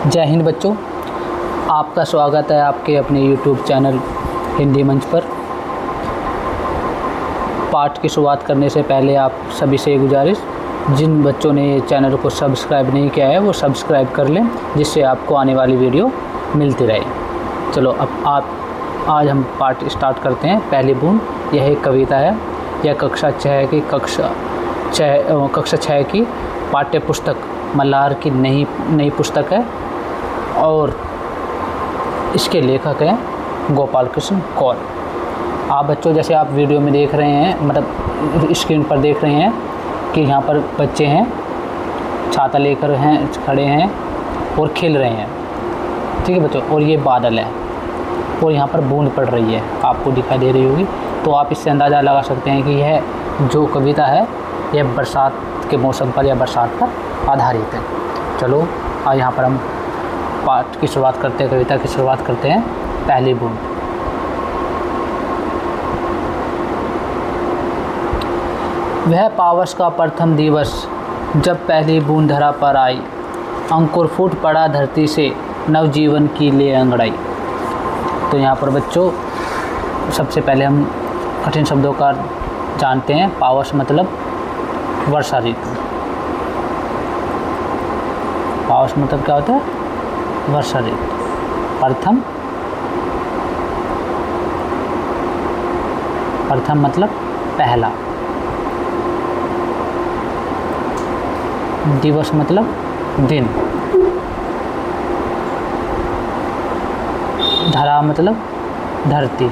जय हिंद बच्चों, आपका स्वागत है आपके अपने YouTube चैनल हिंदी मंच पर। पाठ की शुरुआत करने से पहले आप सभी से गुजारिश, जिन बच्चों ने चैनल को सब्सक्राइब नहीं किया है वो सब्सक्राइब कर लें, जिससे आपको आने वाली वीडियो मिलती रहे। चलो अब आज हम पाठ स्टार्ट करते हैं। पहली बूंद, यह एक कविता है। यह कक्षा 6 की पाठ्य पुस्तक मल्हार की नई पुस्तक है और इसके लेखक हैं गोपाल कृष्ण कौल। आप बच्चों, जैसे आप वीडियो में देख रहे हैं, मतलब स्क्रीन पर देख रहे हैं कि यहाँ पर बच्चे हैं, छाता लेकर खड़े हैं और खेल रहे हैं। ठीक है बच्चों, और ये बादल है और यहाँ पर बूंद पड़ रही है, आपको दिखाई दे रही होगी। तो आप इससे अंदाज़ा लगा सकते हैं कि यह जो कविता है यह बरसात के मौसम पर या बरसात पर आधारित है। चलो आज यहाँ पर हम पाठ की शुरुआत करते हैं, कविता की शुरुआत करते हैं। पहली बूंद। वह पावस का प्रथम दिवस जब पहली बूंद धरा पर आई, अंकुर फूट पड़ा धरती से नवजीवन की ले अंगड़ाई। तो यहाँ पर बच्चों सबसे पहले हम कठिन शब्दों का जानते हैं। पावस मतलब वर्षा ऋतु। पावस मतलब क्या होता है? वर्षा ऋतु। प्रथम मतलब पहला। दिवस मतलब दिन। धरा मतलब धरती।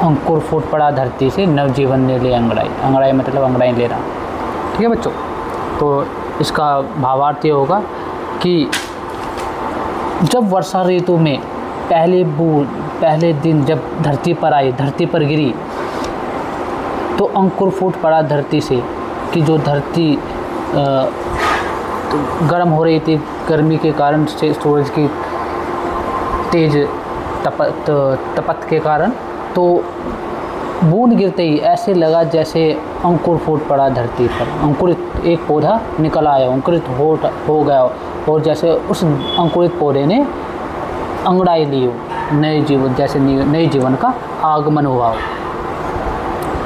अंकुर फूट पड़ा धरती से नवजीवन ने ले अंगड़ाई। अंगड़ाई मतलब अंगड़ाई लेना। ठीक है बच्चों, तो इसका भावार्थ ये होगा कि जब वर्षा ऋतु में पहली बूंद पहले दिन जब धरती पर आई, धरती पर गिरी, तो अंकुर फूट पड़ा धरती से कि जो धरती गर्म हो रही थी, गर्मी के कारण से सूरज की तेज तपत के कारण, तो बूंद गिरते ही ऐसे लगा जैसे अंकुर फूट पड़ा धरती पर। अंकुरित एक पौधा निकल आया, अंकुरित हो गया, और जैसे उस अंकुरित पौधे ने अंगड़ाई ली हो, नए जीवन, जैसे नए जीवन का आगमन हुआ हो।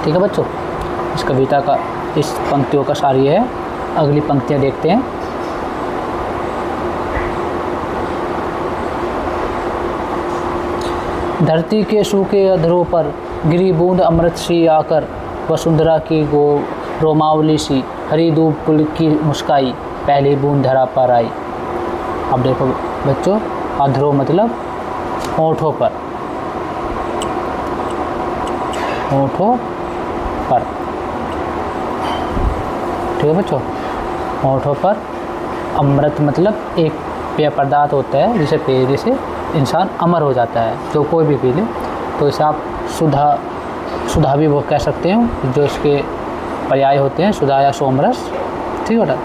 ठीक है बच्चों, इस कविता का, इस पंक्तियों का सार ये है। अगली पंक्तियाँ देखते हैं। धरती के सूखे अधरों पर गिरी बूंद अमृत सी आकर, वसुंधरा की रोमावली सी हरी धूप पुल की मुस्काई, पहली बूंद धरा पर आई। अब देखो बच्चों, अधरों मतलब होठों पर। होठों पर। ठीक है बच्चों, होठों पर। अमृत मतलब एक पेय पदार्थ होता है जिसे पीने से इंसान अमर हो जाता है, जो कोई भी पी ले। तो इसे आप सुधा भी वो कह सकते हैं, जो इसके पर्याय होते हैं, सुधा या सोमरस। ठीक है बेटा,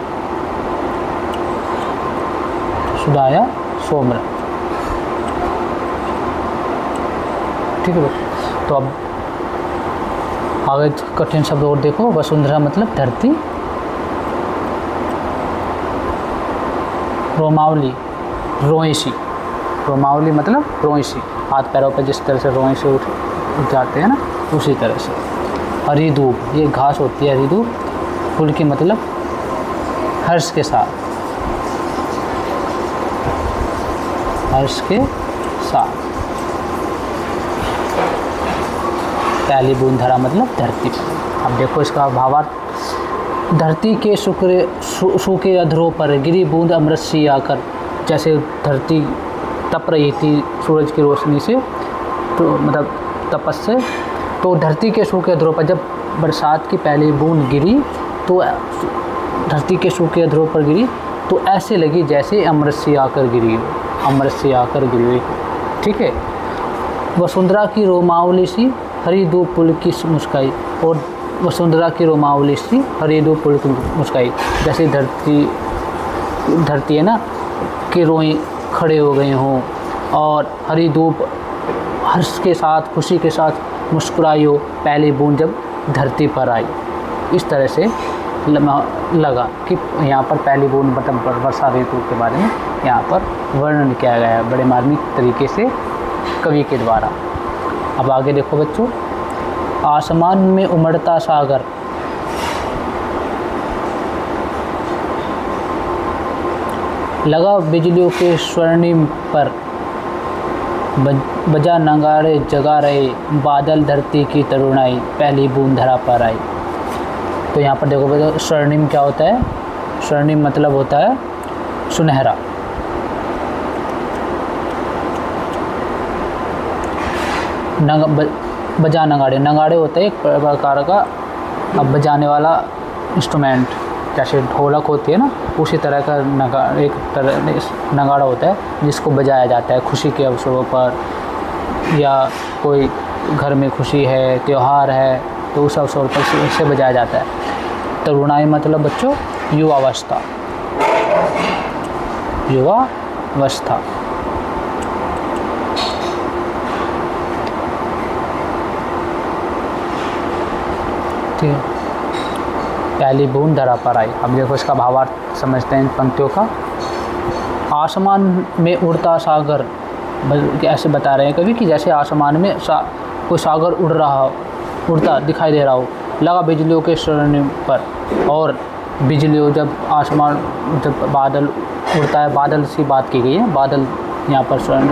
सुधा या सोमरस। ठीक है बेटा, तो अब आगे कठिन शब्द और देखो। वसुंधरा मतलब धरती। रोमावली रोइसी। रोमावली मतलब रोइसी, हाथ पैरों पर जिस तरह से रोइसी उठ जाते हैं ना, उसी तरह से। हरी धूप, ये घास होती है हरी धूप। फूल की मतलब हर्ष के साथ। हर्ष के साथ। पहली बूंद धरा मतलब धरती पर। अब देखो इसका भावार्थ। धरती के सूखे अधरों पर गिरी बूंद अमृत सी आकर, जैसे धरती तप रही थी सूरज की रोशनी से, तो मतलब तपस से, तो धरती के सूखे अधरों पर जब बरसात की पहली बूंद गिरी, तो धरती के सूखे अधरों पर गिरी तो ऐसे लगी जैसे अमृत सी आकर गिरी हो। अमृत सी आकर गिरी हुई। ठीक है। वसुंधरा की रोमावली सी हरी धूप पुल की मुस्काई, और वसुंधरा की रोमावली सी हरी धूप पुल की मुस्काई, जैसे धरती है ना कि रोई खड़े हो गए हों और हरी धूप हर्ष के साथ, खुशी के साथ मुस्कुराई हो, पहली बूंद जब धरती पर आई। इस तरह से लगा कि यहाँ पर पहली बूंद मतलब वर्षा ऋतु के बारे में यहाँ पर वर्णन किया गया है बड़े मार्मिक तरीके से कवि के द्वारा। अब आगे देखो बच्चों, आसमान में उमड़ता सागर, लगा बिजलियों के स्वर्णिम पर, बजा नगाड़े जगा रहे, बादल धरती की तरुणाई, पहली बूंद धरा पर आई। तो यहाँ पर देखो बच्चों, स्वर्णिम क्या होता है? स्वर्णिम मतलब होता है सुनहरा। बजा नगाड़े, नगाड़े होता है एक प्रकार का अब बजाने वाला इंस्ट्रूमेंट, जैसे ढोलक होती है ना, उसी तरह का एक तरह नगाड़ा होता है जिसको बजाया जाता है खुशी के अवसरों पर, या कोई घर में खुशी है, त्यौहार है, तो उस अवसर पर इसे बजाया जाता है। तरुणाई मतलब बच्चों युवावस्था, युवावस्था। ठीक है, पहली बूंद धरा पर आई। अब देखो इसका भावार्थ समझते हैं इन पंक्तियों का। आसमान में उड़ता सागर, ऐसे बता रहे हैं कवि कि जैसे आसमान में कोई सागर उड़ता दिखाई दे रहा हो, लगा बिजलियों के स्वर्णिम पर, और बिजलियों जब बादल उड़ता है, बादल सी बात की गई है, बादल यहाँ पर स्वर्ण,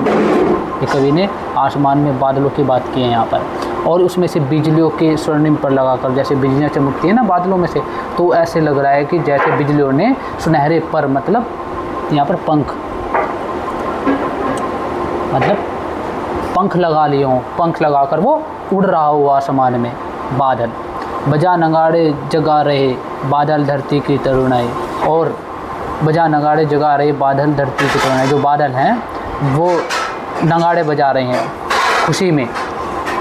कवि ने आसमान में बादलों की बात की है यहाँ पर, और उसमें से बिजलियों के स्वर्णिम पर लगाकर, जैसे बिजलियाँ चमकती है ना बादलों में से, तो ऐसे लग रहा है कि जैसे बिजलियों ने सुनहरे पर मतलब यहाँ पर पंख, मतलब पंख लगा लिए हों, पंख लगाकर वो उड़ रहा हो आसमान में बादल। बजा नगाड़े जगा रहे, बादल धरती की तरुणाई, और बजा नगाड़े जगा रहे बादल धरती की तरुणाई, जो बादल हैं वो नगाड़े बजा रहे हैं खुशी में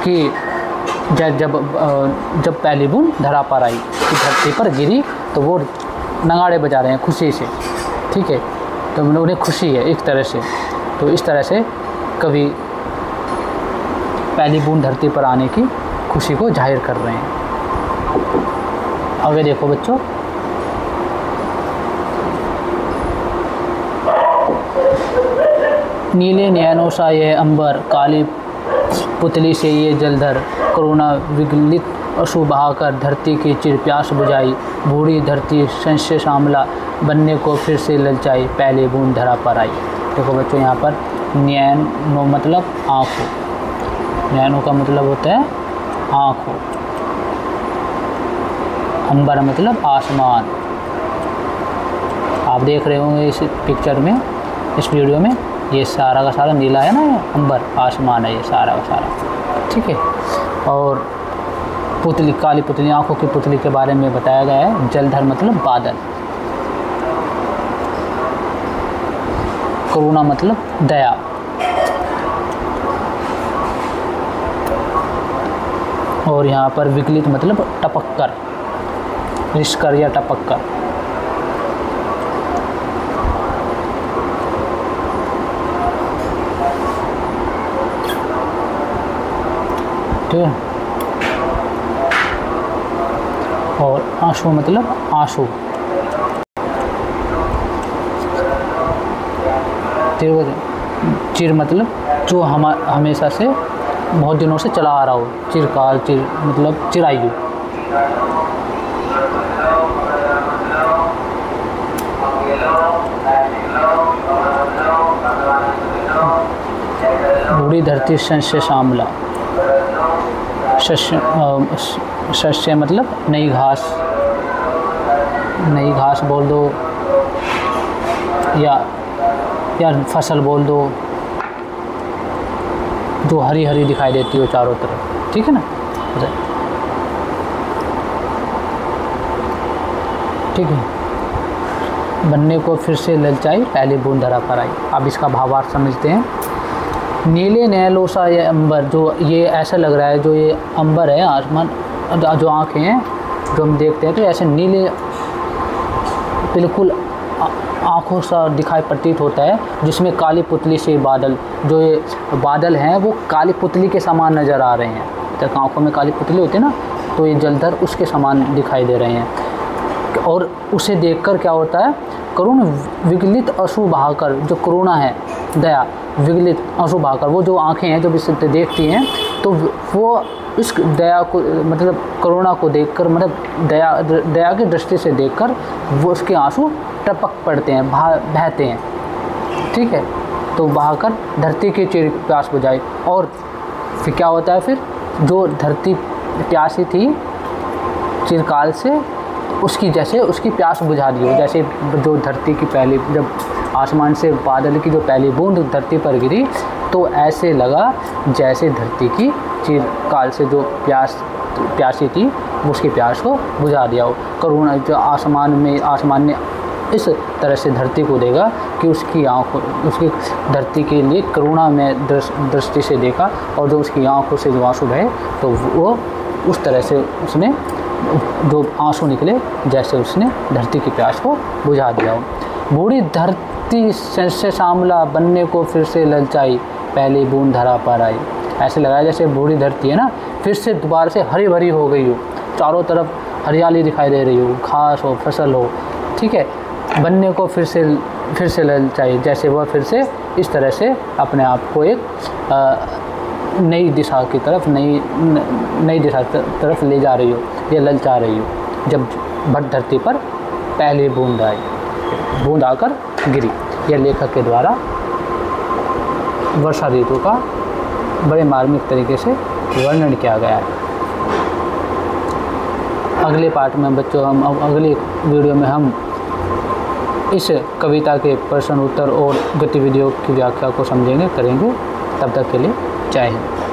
कि जब पहली बूंद धरा पर आई, कि धरती पर गिरी, तो वो नगाड़े बजा रहे हैं खुशी से। ठीक है, तो उन्हें खुशी है एक तरह से। तो इस तरह से कवि पहली बूंद धरती पर आने की खुशी को जाहिर कर रहे हैं। आगे देखो बच्चों, नीले नयनों सा ये अंबर, काली पुतली से ये जलधर, करुणा विगलित अश्रु बहाकर धरती की चिरप्यास बुझाई, बूढ़ी धरती संशय श्यामला, बनने को फिर से ललचाई, पहले बूंद धरा पर आई। देखो बच्चों, यहाँ पर नयनों मतलब आँखों, नयनों का मतलब होता है आँखों, अंबर मतलब आसमान। आप देख रहे होंगे इस पिक्चर में, इस वीडियो में, ये सारा का सारा नीला है ना, अंबर आसमान है ये सारा का सारा। ठीक है, और पुतली, काली पुतली, आँखों की पुतली के बारे में बताया गया है। जलधर मतलब बादल, करुणा मतलब दया, और यहाँ पर विगलित मतलब टपक कर, रिश्कर या टपक कर। ठीक है, और आंसू मतलब आंसू। चिर मतलब जो हमेशा से बहुत दिनों से चला आ रहा हो, चिरकाल, चिर मतलब चिरायु। बूढ़ी धरती शस्य श्यामला, शस्य मतलब नई घास, नई घास बोल दो, या फसल बोल दो, जो हरी हरी दिखाई देती हो चारों तरफ। ठीक है ना, ठीक है, बनने को फिर से ललचाई, पहली बूंद धरा पर आई। अब इसका भावार्थ समझते हैं। नीले नैलो सा ये अंबर, जो ये ऐसा लग रहा है, जो ये अंबर है, आसमान, जो आँखें हैं जो हम देखते हैं, तो ऐसे नीले बिल्कुल आँखों सा दिखाई प्रतीत होता है, जिसमें काली पुतली से बादल, जो ये बादल हैं वो काली पुतली के समान नज़र आ रहे हैं। जब आँखों में काली पुतली होती है ना, तो ये जलधर उसके समान दिखाई दे रहे हैं। और उसे देखकर क्या होता है, करुण विगलित अश्रु बहाकर, जो करुणा है, दया, विगलित अश्रु बहाकर, वो जो आँखें हैं जब इसे देखती हैं तो वो इस दया को, मतलब करुणा को देखकर, मतलब दया की दृष्टि से देखकर वो उसके आंसू टपक पड़ते हैं, बहते हैं। ठीक है, तो बहाकर धरती की चिर प्यास बुझाई। और फिर क्या होता है, फिर जो धरती प्यासी थी चिरकाल से, उसकी जैसे उसकी प्यास बुझा दी हो। जैसे जो धरती की पहली, जब आसमान से बादल की जो पहली बूंद धरती पर गिरी तो ऐसे लगा जैसे धरती की चिरकाल से जो प्यासी थी उसकी प्यास को बुझा दिया हो। करुणा, जो आसमान ने इस तरह से धरती को देखा कि उसकी आँखों, उसकी धरती के लिए करुणा में दृष्टि से देखा, और जो उसकी आँखों से जो आंसू बहे तो वो उस तरह से उसने जो आंसू निकले जैसे उसने धरती की प्यास को बुझा दिया हो। बूढ़ी धरती से श्यामला बनने को फिर से ललचाई, पहली बूंद धरा पर आई। ऐसे लगाया जैसे बूढ़ी धरती है ना, फिर से दोबारा से हरी भरी हो गई हो, चारों तरफ हरियाली दिखाई दे रही हो, घास हो, फसल हो। ठीक है, बनने को फिर से ललचाई, जैसे वह फिर से इस तरह से अपने आप को एक नई दिशा की तरफ, नई दिशा तरफ ले जा रही हो या ललचा रही हो, जब भट धरती पर पहली बूंद आकर गिरी। यह लेखक के द्वारा वर्षा ऋतु का बड़े मार्मिक तरीके से वर्णन किया गया है। अगले पार्ट में बच्चों, हम अगली वीडियो में हम इस कविता के प्रश्न उत्तर और गतिविधियों की व्याख्या को समझेंगे, करेंगे। तब तक के लिए जय हिंद।